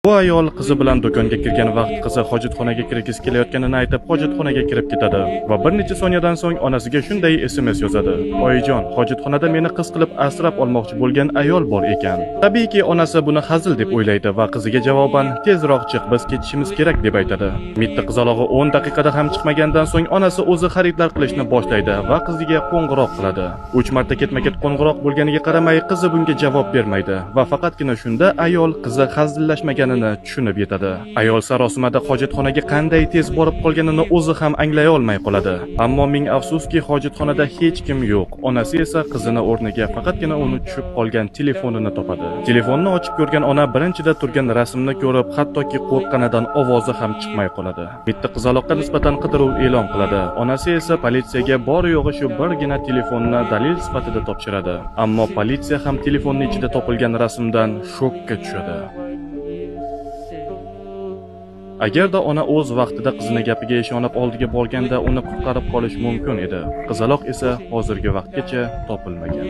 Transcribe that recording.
Bu ayol qizi bilan do'konga kirgan vaqt qizi hojatxonaga kirgisi kelayotganini aytib, hojatxonaga kirib ketadi va bir necha soniyadan so'ng onasiga shunday SMS yozadi: "Oyijon, hojatxonada meni qiz qilib asrab olmoqchi bo'lgan ayol bor ekan." Tabiiyki, onasi buni hazil deb o'ylaydi va qiziga javoban: "Tezroq chiq, biz ketishimiz kerak" deb aytadi. Mitti qizalog'i 10 daqiqada ham chiqmagandan so'ng onasi o'zi xaridlar qilishni boshlaydi va qiziga qo'ng'iroq qiladi. 3 marta ketma-ket qo'ng'iroq bo'lganiga qaramay, qizi bunga javob bermaydi va faqatgina shunda ayol qizi hazillashmaganini tushunib yetadi. Ayol sarosimada hojatxonaga qanday tez borib qolganini o'zi ham anglay olmay qoladi. Ammo ming afsuski, hojatxonada hech kim yo'q. Onasi esa qizini o'rniga faqatgina uni tushib qolgan telefonini topadi. Telefonni ochib ko'rgan ona birinchida turgan rasmni ko'rib, hattoki qo'rqqanidan ovozi ham chiqmay qoladi. Bitta qizaloqqa nisbatan qidiruv e'lon qiladi. Onasi esa politsiyaga bor yo'g'i shu birgina telefonni dalil sifatida topshiradi. Ammo politsiya ham telefonning ichida topilgan rasmdan shokka tushadi. Agarda ona o'z vaqtida qizining gapiga ishonib oldiga borganda uni qutqarib qolish mumkin edi. Qizaloq esa hozirgi vaqtgacha topilmagan.